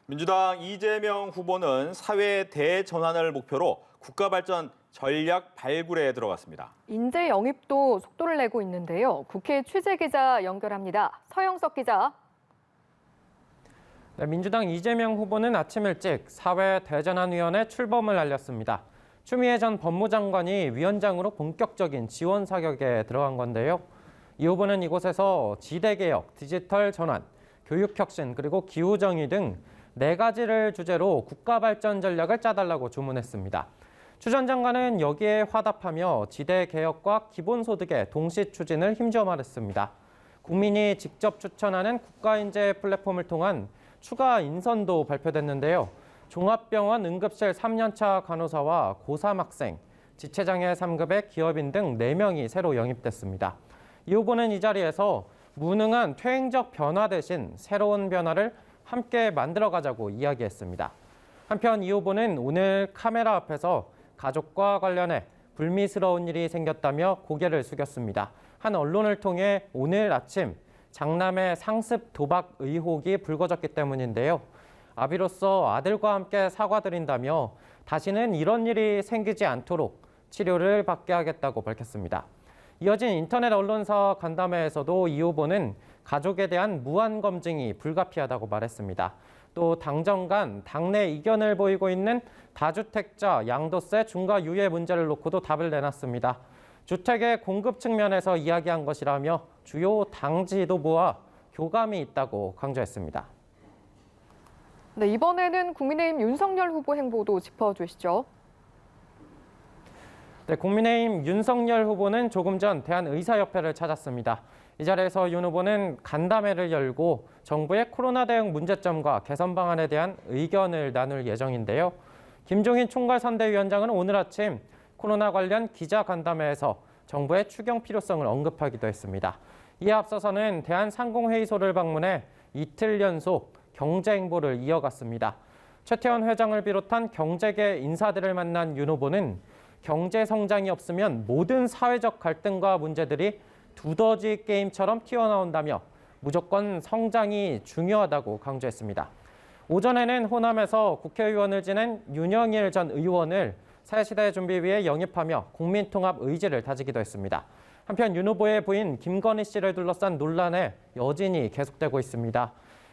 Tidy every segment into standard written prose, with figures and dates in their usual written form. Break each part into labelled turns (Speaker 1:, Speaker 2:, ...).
Speaker 1: 민주당 이재명 후보는 사회 대전환을 목표로 국가발전 전략 발굴에 들어갔습니다.
Speaker 2: 인재 영입도 속도를 내고 있는데요. 국회 취재기자 연결합니다. 서영석 기자.
Speaker 3: 네, 민주당 이재명 후보는 아침 일찍 사회대전환위원회 출범을 알렸습니다. 추미애 전 법무장관이 위원장으로 본격적인 지원 사격에 들어간 건데요. 이 후보는 이곳에서 지대개혁, 디지털 전환, 교육혁신, 그리고 기후정의 등 4가지를 주제로 국가발전 전략을 짜달라고 주문했습니다. 추 전 장관은 여기에 화답하며 지대개혁과 기본소득의 동시 추진을 힘주어 말했습니다. 국민이 직접 추천하는 국가인재 플랫폼을 통한 추가 인선도 발표됐는데요. 종합병원 응급실 3년차 간호사와 고3 학생, 지체장애 3급의 기업인 등 4명이 새로 영입됐습니다. 이 후보는 이 자리에서 무능한 퇴행적 변화 대신 새로운 변화를 함께 만들어가자고 이야기했습니다. 한편 이 후보는 오늘 카메라 앞에서 가족과 관련해 불미스러운 일이 생겼다며 고개를 숙였습니다. 한 언론을 통해 오늘 아침 장남의 상습 도박 의혹이 불거졌기 때문인데요. 아비로서 아들과 함께 사과드린다며 다시는 이런 일이 생기지 않도록 치료를 받게 하겠다고 밝혔습니다. 이어진 인터넷 언론사 간담회에서도 이 후보는 가족에 대한 무한 검증이 불가피하다고 말했습니다. 또 당정간 당내 이견을 보이고 있는 다주택자 양도세 중과 유예 문제를 놓고도 답을 내놨습니다. 주택의 공급 측면에서 이야기한 것이라며 주요 당 지도부와 교감이 있다고 강조했습니다.
Speaker 2: 네, 이번에는 국민의힘 윤석열 후보 행보도 짚어주시죠.
Speaker 3: 네, 국민의힘 윤석열 후보는 조금 전 대한의사협회를 찾았습니다. 이 자리에서 윤 후보는 간담회를 열고 정부의 코로나 대응 문제점과 개선 방안에 대한 의견을 나눌 예정인데요. 김종인 총괄선대위원장은 오늘 아침 코로나 관련 기자간담회에서 정부의 추경 필요성을 언급하기도 했습니다. 이에 앞서서는 대한상공회의소를 방문해 이틀 연속 경제 행보를 이어갔습니다. 최태원 회장을 비롯한 경제계 인사들을 만난 윤 후보는 경제 성장이 없으면 모든 사회적 갈등과 문제들이 두더지 게임처럼 튀어나온다며 무조건 성장이 중요하다고 강조했습니다. 오전에는 호남에서 국회의원을 지낸 윤영일 전 의원을 새시대 준비위에 영입하며 국민통합 의지를 다지기도 했습니다. 한편 윤 후보의 부인 김건희 씨를 둘러싼 논란에 여진이 계속되고 있습니다.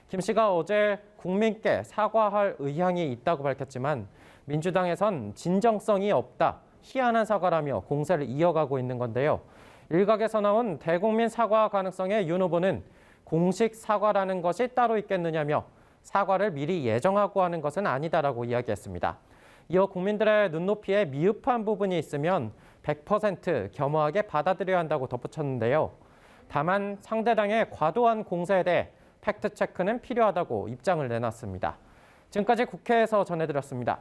Speaker 3: 김 씨가 어제 국민께 사과할 의향이 있다고 밝혔지만 민주당에선 진정성이 없다, 희한한 사과라며 공세를 이어가고 있는 건데요. 일각에서 나온 대국민 사과 가능성에 윤 후보는 공식 사과라는 것이 따로 있겠느냐며 사과를 미리 예정하고 하는 것은 아니다라고 이야기했습니다. 이어 국민들의 눈높이에 미흡한 부분이 있으면 100% 겸허하게 받아들여야 한다고 덧붙였는데요. 다만 상대당의 과도한 공세에 대해 팩트체크는 필요하다고 입장을 내놨습니다. 지금까지 국회에서 전해드렸습니다.